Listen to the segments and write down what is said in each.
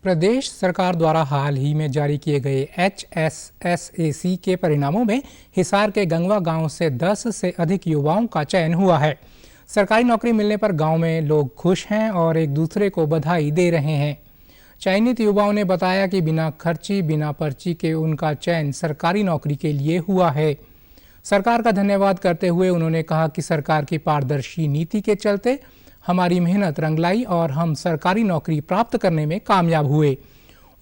प्रदेश सरकार द्वारा हाल ही में जारी किए गए HSSAC के परिणामों में हिसार के गंगवा गांव से 10 से अधिक युवाओं का चयन हुआ है। सरकारी नौकरी मिलने पर गांव में लोग खुश हैं और एक दूसरे को बधाई दे रहे हैं। चयनित युवाओं ने बताया कि बिना खर्ची बिना पर्ची के उनका चयन सरकारी नौकरी के लिए हुआ है। सरकार का धन्यवाद करते हुए उन्होंने कहा कि सरकार की पारदर्शी नीति के चलते हमारी मेहनत रंग लाई और हम सरकारी नौकरी प्राप्त करने में कामयाब हुए।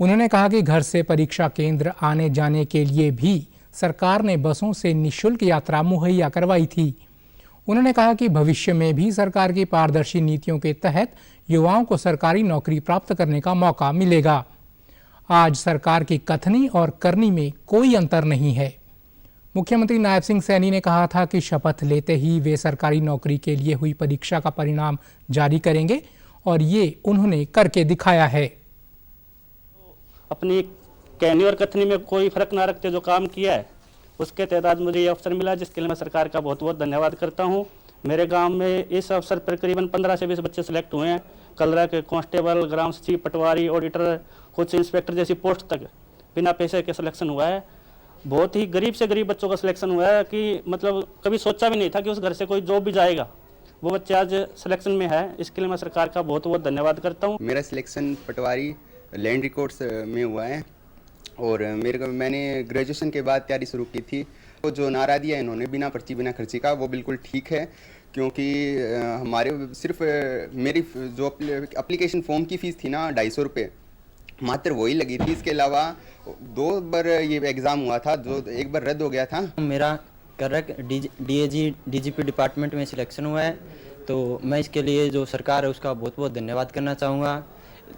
उन्होंने कहा कि घर से परीक्षा केंद्र आने जाने के लिए भी सरकार ने बसों से निःशुल्क यात्रा मुहैया करवाई थी। उन्होंने कहा कि भविष्य में भी सरकार की पारदर्शी नीतियों के तहत युवाओं को सरकारी नौकरी प्राप्त करने का मौका मिलेगा। आज सरकार की कथनी और करनी में कोई अंतर नहीं है। मुख्यमंत्री नायब सिंह सैनी ने कहा था कि शपथ लेते ही वे सरकारी नौकरी के लिए हुई परीक्षा का परिणाम जारी करेंगे और ये उन्होंने करके दिखाया है। अपनी कहनी और कथनी में कोई फर्क ना रखते जो काम किया है उसके तहत मुझे ये अवसर मिला, जिसके लिए मैं सरकार का बहुत बहुत धन्यवाद करता हूँ। मेरे गांव में इस अवसर पर करीबन 15 से 20 बच्चे सेलेक्ट हुए हैं। कलरा के कांस्टेबल, ग्राम सचिव, पटवारी, ऑडिटर, कुछ इंस्पेक्टर जैसी पोस्ट तक बिना पैसे के सिलेक्शन हुआ है। बहुत ही गरीब से गरीब बच्चों का सिलेक्शन हुआ है कि मतलब कभी सोचा भी नहीं था कि उस घर से कोई जॉब भी जाएगा। वो बच्चे आज सिलेक्शन में है, इसके लिए मैं सरकार का बहुत बहुत धन्यवाद करता हूँ। मेरा सिलेक्शन पटवारी लैंड रिकॉर्ड्स में हुआ है और मैंने ग्रेजुएशन के बाद तैयारी शुरू की थी। तो जो नारा दिया इन्होंने बिना पर्ची बिना खर्ची का, वो बिल्कुल ठीक है, क्योंकि हमारे सिर्फ मेरी जो एप्लीकेशन फॉर्म की फ़ीस थी ना 250 रुपये, मात्र वही लगी थी। इसके अलावा 2 बार ये एग्ज़ाम हुआ था, जो एक बार रद्द हो गया था। मेरा करेक्ट DGP डिपार्टमेंट में सिलेक्शन हुआ है, तो मैं इसके लिए जो सरकार है उसका बहुत बहुत धन्यवाद करना चाहूँगा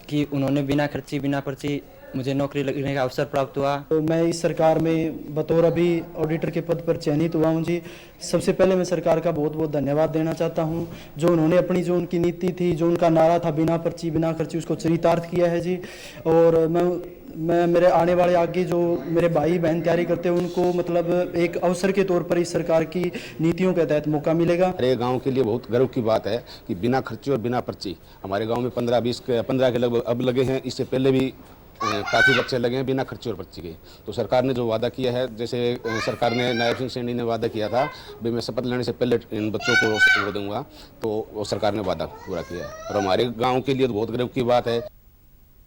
कि उन्होंने बिना खर्ची बिना पर्ची मुझे नौकरी लगने का अवसर प्राप्त हुआ। तो मैं इस सरकार में बतौर अभी ऑडिटर के पद पर चयनित हुआ हूँ जी। सबसे पहले मैं सरकार का बहुत बहुत धन्यवाद देना चाहता हूँ, जो उन्होंने अपनी जो उनकी नीति थी, जो उनका नारा था बिना पर्ची बिना खर्ची, उसको चरितार्थ किया है जी। और मैं मेरे आने वाले आगे जो मेरे भाई बहन तैयारी करते हैं उनको मतलब एक अवसर के तौर पर इस सरकार की नीतियों के तहत मौका मिलेगा। हमारे गांव के लिए बहुत गर्व की बात है कि बिना खर्ची और बिना पर्ची हमारे गांव में 15 के लगभग अब लगे हैं। इससे पहले भी काफ़ी बच्चे लगे हैं बिना खर्ची और पर्ची के। तो सरकार ने जो वादा किया है, जैसे सरकार ने नायब सिंह सैनी ने वादा किया था भाई मैं शपथ लेने से पहले इन बच्चों को वो दूंगा, तो वो सरकार ने वादा पूरा किया है और हमारे गांव के लिए तो बहुत गर्व की बात है।